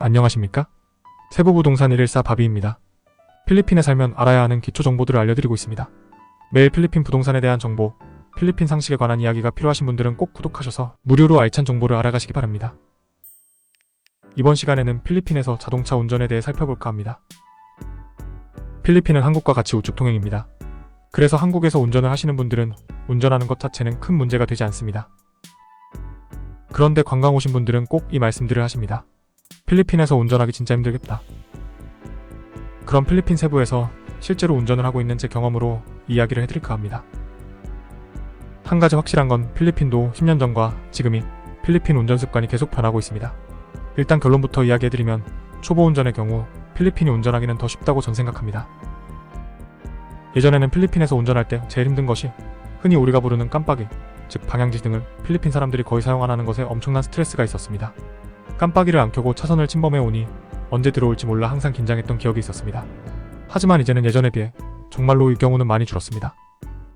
안녕하십니까? 세부부동산 114 바비입니다. 필리핀에 살면 알아야 하는 기초 정보들을 알려드리고 있습니다. 매일 필리핀 부동산에 대한 정보, 필리핀 상식에 관한 이야기가 필요하신 분들은 꼭 구독하셔서 무료로 알찬 정보를 알아가시기 바랍니다. 이번 시간에는 필리핀에서 자동차 운전에 대해 살펴볼까 합니다. 필리핀은 한국과 같이 우측 통행입니다. 그래서 한국에서 운전을 하시는 분들은 운전하는 것 자체는 큰 문제가 되지 않습니다. 그런데 관광 오신 분들은 꼭 이 말씀들을 하십니다. 필리핀에서 운전하기 진짜 힘들겠다. 그럼 필리핀 세부에서 실제로 운전을 하고 있는 제 경험으로 이야기를 해드릴까 합니다. 한 가지 확실한 건 필리핀도 10년 전과 지금이 필리핀 운전 습관이 계속 변하고 있습니다. 일단 결론부터 이야기해드리면 초보 운전의 경우 필리핀이 운전하기는 더 쉽다고 전 생각합니다. 예전에는 필리핀에서 운전할 때 제일 힘든 것이 흔히 우리가 부르는 깜빡이, 즉 방향지 등을 필리핀 사람들이 거의 사용 안 하는 것에 엄청난 스트레스가 있었습니다. 깜빡이를 안 켜고 차선을 침범해 오니 언제 들어올지 몰라 항상 긴장했던 기억이 있었습니다. 하지만 이제는 예전에 비해 정말로 이 경우는 많이 줄었습니다.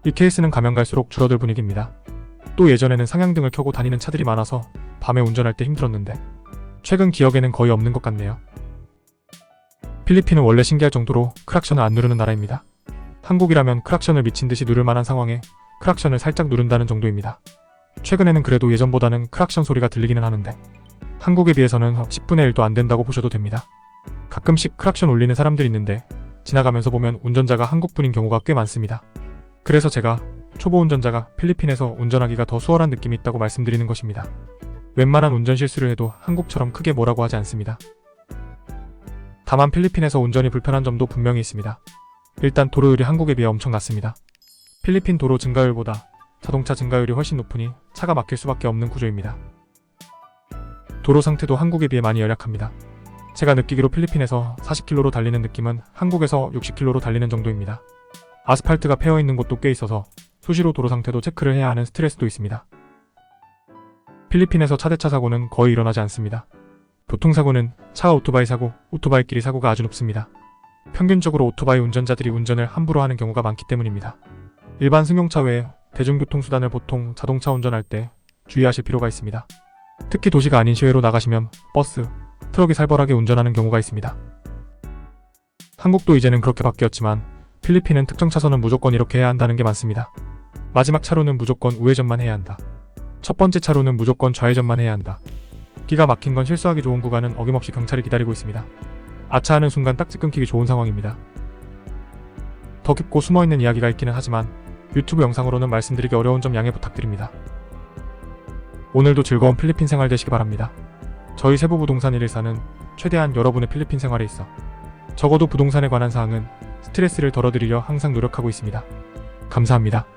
이 케이스는 가면 갈수록 줄어들 분위기입니다. 또 예전에는 상향등을 켜고 다니는 차들이 많아서 밤에 운전할 때 힘들었는데 최근 기억에는 거의 없는 것 같네요. 필리핀은 원래 신기할 정도로 크락션을 안 누르는 나라입니다. 한국이라면 크락션을 미친 듯이 누를 만한 상황에 크락션을 살짝 누른다는 정도입니다. 최근에는 그래도 예전보다는 크락션 소리가 들리기는 하는데 한국에 비해서는 10분의 1도 안 된다고 보셔도 됩니다. 가끔씩 크락션 울리는 사람들이 있는데 지나가면서 보면 운전자가 한국분인 경우가 꽤 많습니다. 그래서 제가 초보 운전자가 필리핀에서 운전하기가 더 수월한 느낌이 있다고 말씀드리는 것입니다. 웬만한 운전 실수를 해도 한국처럼 크게 뭐라고 하지 않습니다. 다만 필리핀에서 운전이 불편한 점도 분명히 있습니다. 일단 도로율이 한국에 비해 엄청 낮습니다. 필리핀 도로 증가율보다 자동차 증가율이 훨씬 높으니 차가 막힐 수밖에 없는 구조입니다. 도로 상태도 한국에 비해 많이 열악합니다. 제가 느끼기로 필리핀에서 40km로 달리는 느낌은 한국에서 60km로 달리는 정도입니다. 아스팔트가 패여 있는 곳도 꽤 있어서 수시로 도로 상태도 체크를 해야 하는 스트레스도 있습니다. 필리핀에서 차대차 사고는 거의 일어나지 않습니다. 교통사고는 차와 오토바이 사고, 오토바이끼리 사고가 아주 높습니다. 평균적으로 오토바이 운전자들이 운전을 함부로 하는 경우가 많기 때문입니다. 일반 승용차 외에 대중교통수단을 보통 자동차 운전할 때 주의하실 필요가 있습니다. 특히 도시가 아닌 시외로 나가시면 버스, 트럭이 살벌하게 운전하는 경우가 있습니다. 한국도 이제는 그렇게 바뀌었지만 필리핀은 특정 차선은 무조건 이렇게 해야 한다는 게 많습니다. 마지막 차로는 무조건 우회전만 해야 한다. 첫 번째 차로는 무조건 좌회전만 해야 한다. 기가 막힌 건 실수하기 좋은 구간은 어김없이 경찰이 기다리고 있습니다. 아차하는 순간 딱지 끊기기 좋은 상황입니다. 더 깊고 숨어있는 이야기가 있기는 하지만 유튜브 영상으로는 말씀드리기 어려운 점 양해 부탁드립니다. 오늘도 즐거운 필리핀 생활 되시기 바랍니다. 저희 세부부동산 114는 최대한 여러분의 필리핀 생활에 있어 적어도 부동산에 관한 사항은 스트레스를 덜어드리려 항상 노력하고 있습니다. 감사합니다.